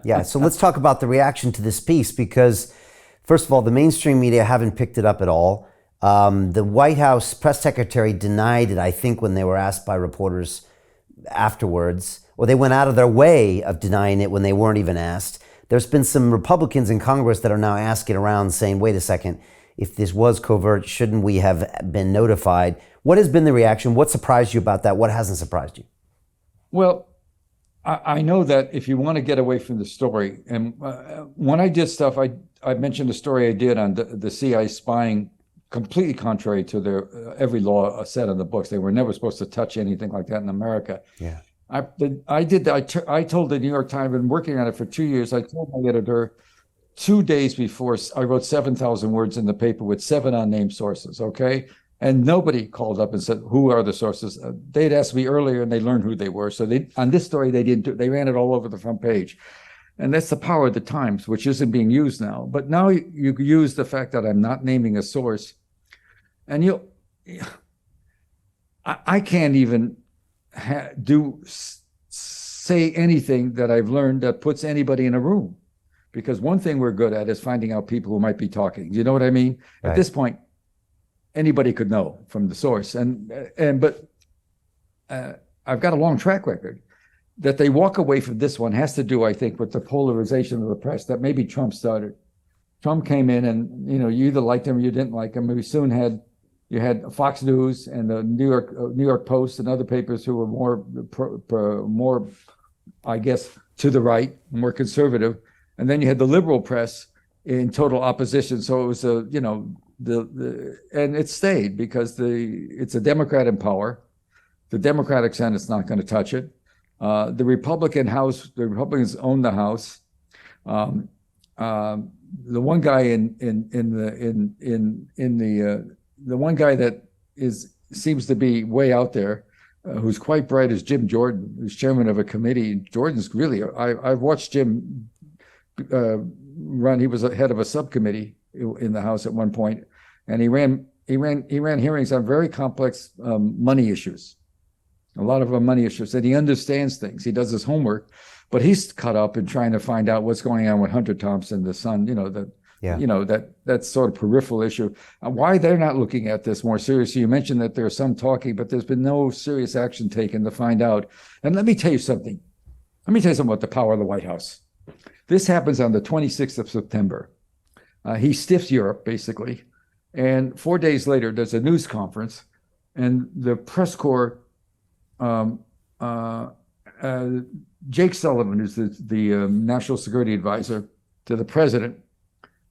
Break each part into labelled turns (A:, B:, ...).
A: Yeah. So let's talk about the reaction to this piece because, first of all, the mainstream media haven't picked it up at all. The White House press secretary denied it, I think, when they were asked by reporters afterwards, or they went out of their way of denying it when they weren't even asked. There's been some Republicans in Congress that are now asking around saying, wait a second, if this was covert, shouldn't we have been notified? What has been the reaction? What surprised you about that? What hasn't surprised you?
B: Well, I know that if you want to get away from the story, and when I did stuff, I mentioned the story I did on the CIA spying completely contrary to their every law set in the books. They were never supposed to touch anything like that in America.
A: Yeah.
B: I told the New York Times, I've been working on it for 2 years. I told my editor 2 days before I wrote 7,000 words in the paper with 7 unnamed sources. Okay. And nobody called up and said, who are the sources? They'd asked me earlier and they learned who they were. So on this story, they ran it all over the front page. And that's the power of the Times, which isn't being used now. But now you use the fact that I'm not naming a source. And I can't even say anything that I've learned that puts anybody in a room. Because one thing we're good at is finding out people who might be talking. You know what I mean? Right. At this point, anybody could know from the source. But I've got a long track record. That they walk away from this one has to do, I think, with the polarization of the press that maybe Trump started. Trump came in and, you either liked him or you didn't like him. We soon had Fox News and the New York Post and other papers who were more, I guess, to the right, more conservative. And then you had the liberal press in total opposition. So it was and it stayed because it's a Democrat in power. The Democratic Senate's not going to touch it. The Republicans own the House. The one guy the one guy that seems to be way out there, who's quite bright, is Jim Jordan, who's chairman of a committee. Jordan's really, I've watched Jim run. He was head of a subcommittee in the House at one point, and he ran hearings on very complex money issues. A lot of them money issues, and he understands things. He does his homework, but he's caught up in trying to find out what's going on with Hunter Thompson, the son. That sort of peripheral issue. Why they're not looking at this more seriously? You mentioned that there's some talking, but there's been no serious action taken to find out. And let me tell you something. About the power of the White House. This happens on the 26th of September. He stiffs Europe, basically. And 4 days later, there's a news conference, and the press corps. Jake Sullivan, who's the national security advisor to the president,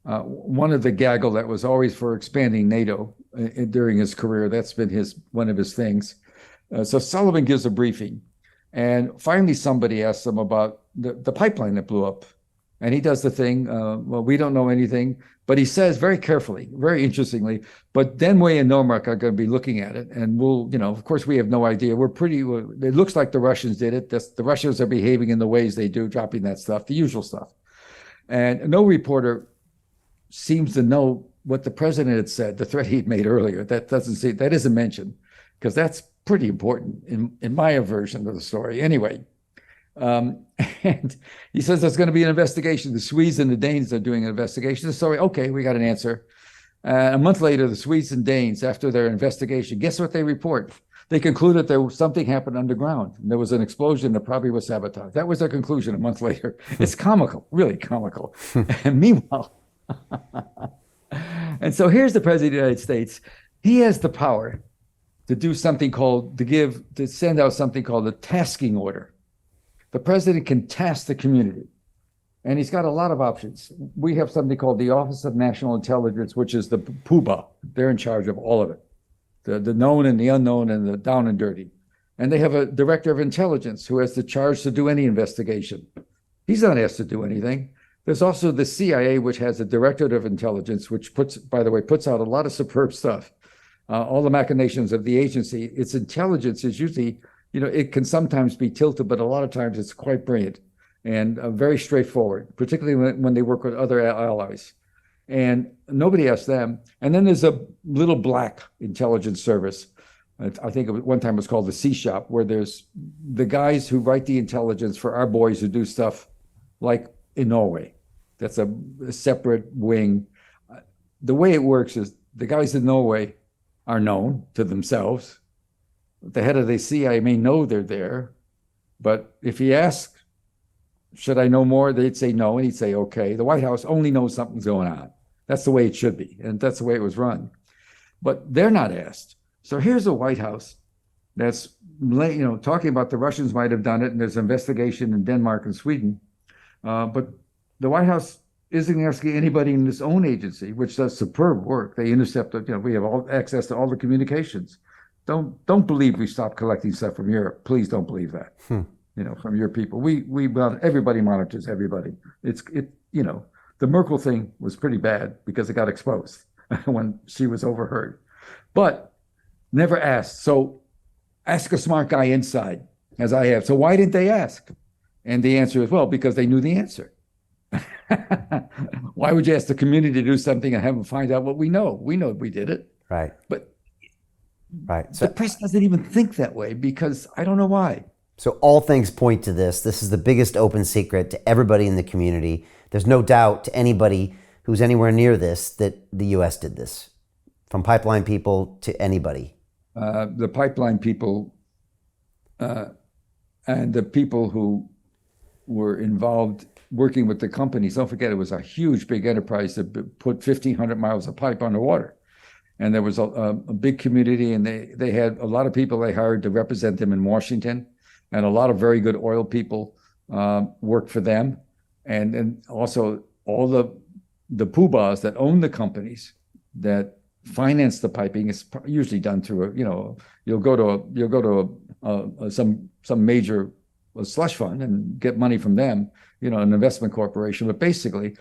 B: one of the gaggle that was always for expanding NATO during his career. That's been one of his things. So Sullivan gives a briefing, and finally somebody asks him about the pipeline that blew up, and he does the thing. Well, we don't know anything, but he says very carefully, very interestingly, but Denway and Normark are going to be looking at it, and we'll, of course, we have no idea. It looks like the Russians did it. The Russians are behaving in the ways they do, dropping that stuff, the usual stuff. And no reporter seems to know what the president had said, the threat he'd made earlier. That isn't mentioned, because that's pretty important in my version of the story. Anyway, and he says there's going to be an investigation. The Swedes and the Danes are doing an investigation. So, okay, we got an answer. A month later, the Swedes and Danes, after their investigation, guess what they report? They concluded something happened underground. There was an explosion that probably was sabotage. That was their conclusion a month later. It's comical, really comical. And meanwhile, and so here's the president of the United States. He has the power to do something to send out something called a tasking order. The president can task the community, and he's got a lot of options. We have something called the Office of National Intelligence, which is the PUBA. They're in charge of all of it, the known and the unknown and the down and dirty. And they have a director of intelligence who has the charge to do any investigation. He's not asked to do anything. There's also the CIA, which has a directorate of intelligence, which puts out a lot of superb stuff. All the machinations of the agency. Its intelligence is usually, it can sometimes be tilted, but a lot of times it's quite brilliant and very straightforward, particularly when they work with other allies. And nobody asks them. And then there's a little black intelligence service. I think one time it was called the C Shop, where there's the guys who write the intelligence for our boys who do stuff like in Norway. That's a separate wing. The way it works is the guys in Norway are known to themselves. The head of the CIA may know they're there, but if he asks, should I know more? They'd say no, and he'd say, okay. The White House only knows something's going on. That's the way it should be, and that's the way it was run. But they're not asked. So here's a White House that's talking about the Russians might have done it, and there's an investigation in Denmark and Sweden. But the White House isn't asking anybody in its own agency, which does superb work. They intercept, we have all access to all the communications. Don't believe we stopped collecting stuff from Europe. Please don't believe that. From your people. Everybody monitors everybody. The Merkel thing was pretty bad because it got exposed when she was overheard, but never asked. So ask a smart guy inside, as I have. So why didn't they ask? And the answer is, well, because they knew the answer. Why would you ask the community to do something and have them find out what we know? We know we did it.
A: Right.
B: But
A: So
B: the press doesn't even think that way because I don't know why.
A: So all things point to this. This is the biggest open secret to everybody in the community. There's no doubt to anybody who's anywhere near this that the U.S. did this, from pipeline people to anybody.
B: The pipeline people and the people who were involved working with the companies. Don't forget, it was a huge, big enterprise that put 1,500 miles of pipe underwater. And there was a big community, and they had a lot of people they hired to represent them in Washington. And a lot of very good oil people worked for them. And also all the poobahs that own the companies that finance the piping is usually done through you'll go to some major slush fund and get money from them, an investment corporation. But basically,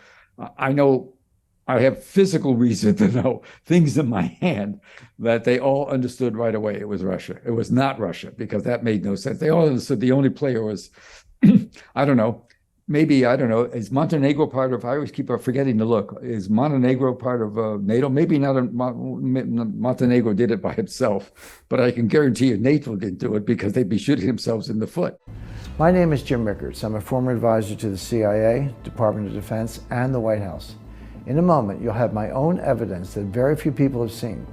B: I know I have physical reason to know things in my hand that they all understood right away it was Russia. It was not Russia because that made no sense. They all understood the only player was, I don't know, is Montenegro part of, I always keep forgetting to look, is Montenegro part of NATO? Maybe not, Montenegro did it by itself, but I can guarantee you NATO didn't do it because they'd be shooting themselves in the foot.
C: My name is Jim Rickards. I'm a former advisor to the CIA, Department of Defense, and the White House. In a moment, you'll have my own evidence that very few people have seen.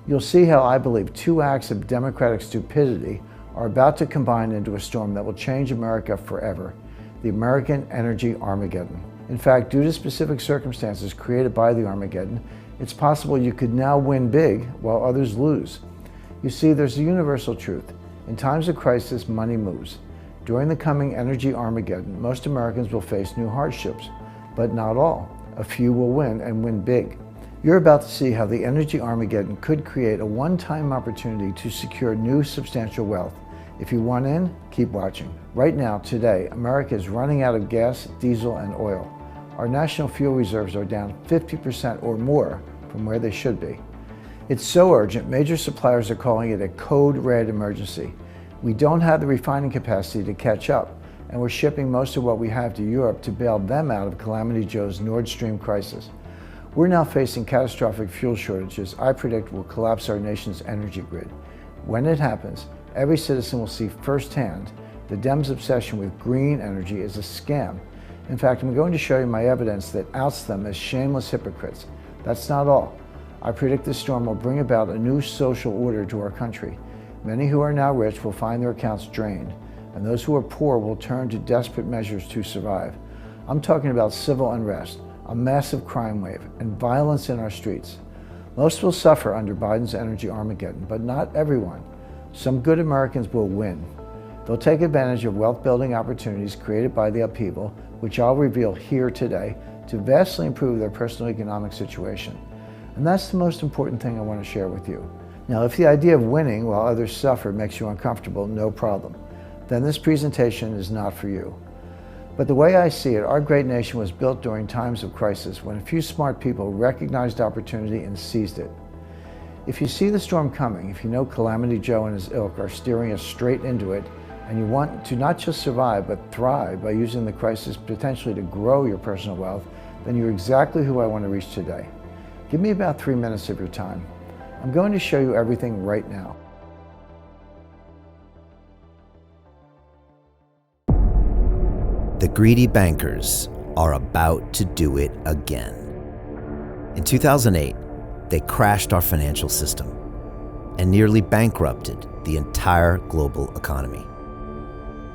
C: You'll see how I believe two acts of democratic stupidity are about to combine into a storm that will change America forever: the American energy Armageddon. In fact, due to specific circumstances created by the Armageddon, it's possible you could now win big while others lose. You see, there's a universal truth. In times of crisis, money moves. During the coming energy Armageddon, most Americans will face new hardships, but not all. A few will win and win big. You're about to see how the energy Armageddon could create a one-time opportunity to secure new substantial wealth. If you want in, keep watching. Right now, today, America is running out of gas, diesel, and oil. Our national fuel reserves are down 50% or more from where they should be. It's so urgent, major suppliers are calling it a code red emergency. We don't have the refining capacity to catch up, and we're shipping most of what we have to Europe to bail them out of Calamity Joe's Nordstream crisis. We're now facing catastrophic fuel shortages I predict will collapse our nation's energy grid. When it happens, every citizen will see firsthand the Dems' obsession with green energy is a scam. In fact, I'm going to show you my evidence that outs them as shameless hypocrites. That's not all. I predict this storm will bring about a new social order to our country. Many who are now rich will find their accounts drained, and those who are poor will turn to desperate measures to survive. I'm talking about civil unrest, a massive crime wave, and violence in our streets. Most will suffer under Biden's energy Armageddon, but not everyone. Some good Americans will win. They'll take advantage of wealth-building opportunities created by the upheaval, which I'll reveal here today, to vastly improve their personal economic situation. And that's the most important thing I want to share with you. Now, if the idea of winning while others suffer makes you uncomfortable, no problem. Then this presentation is not for you. But the way I see it, our great nation was built during times of crisis when a few smart people recognized opportunity and seized it. If you see the storm coming, if you know Calamity Joe and his ilk are steering us straight into it, and you want to not just survive, but thrive by using the crisis potentially to grow your personal wealth, then you're exactly who I want to reach today. Give me about 3 minutes of your time. I'm going to show you everything right now.
D: The greedy bankers,
A: are about to do it again. In 2008, they crashed our financial system and nearly bankrupted the entire global economy.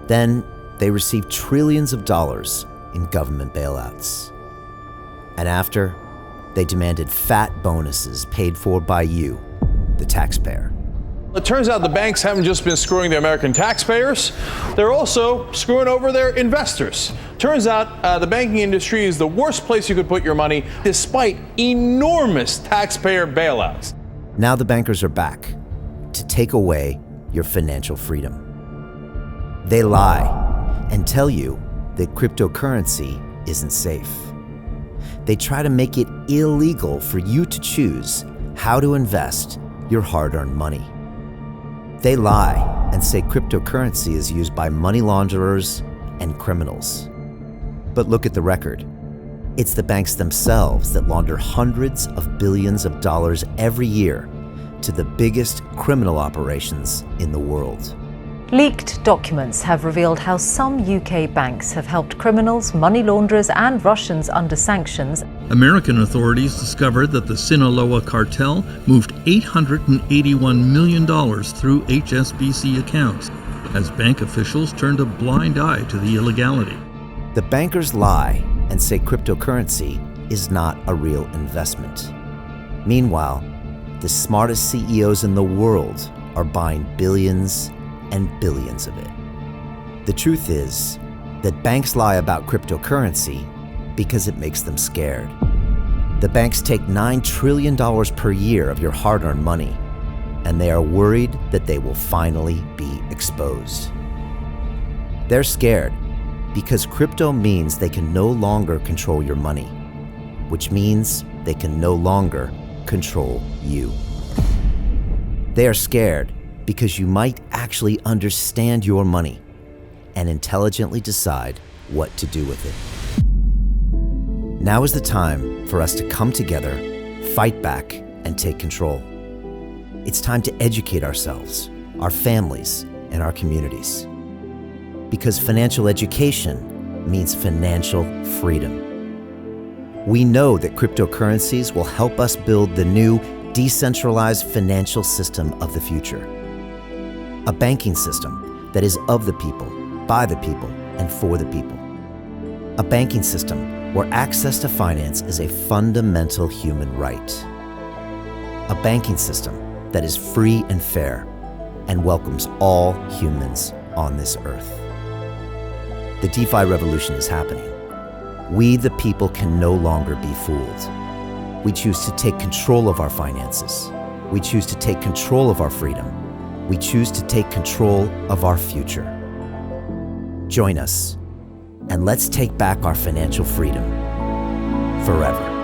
A: Then they received trillions of dollars in government bailouts. And after, they demanded fat bonuses paid for by you, the taxpayer.
D: It turns out the banks haven't just been screwing the American taxpayers, they're also screwing over their investors. Turns out the banking industry is the worst place you could put your money, despite enormous taxpayer bailouts.
A: Now the bankers are back to take away your financial freedom. They lie and tell you that cryptocurrency isn't safe. They try to make it illegal for you to choose how to invest your hard-earned money. They lie and say cryptocurrency is used by money launderers and criminals. But look at the record. It's the banks themselves that launder hundreds of billions of dollars every year to the biggest criminal operations in the world.
E: Leaked documents have revealed how some UK banks have helped criminals, money launderers and Russians under sanctions.
F: American authorities discovered that the Sinaloa cartel moved $881 million through HSBC accounts as bank officials turned a blind eye to the illegality.
A: The bankers lie and say cryptocurrency is not a real investment. Meanwhile, the smartest CEOs in the world are buying billions and billions of it. The truth is that banks lie about cryptocurrency because it makes them scared. The banks take $9 trillion per year of your hard-earned money, and they are worried that they will finally be exposed. They're scared because crypto means they can no longer control your money, which means they can no longer control you. They are scared because you might actually understand your money and intelligently decide what to do with it. Now is the time for us to come together, fight back, and take control. It's time to educate ourselves, our families, and our communities. Because financial education means financial freedom. We know that cryptocurrencies will help us build the new decentralized financial system of the future. A banking system that is of the people, by the people, and for the people. A banking system where access to finance is a fundamental human right. A banking system that is free and fair and welcomes all humans on this earth. The DeFi revolution is happening. We, the people, can no longer be fooled. We choose to take control of our finances. We choose to take control of our freedom. We choose to take control of our future. Join us, and let's take back our financial freedom forever.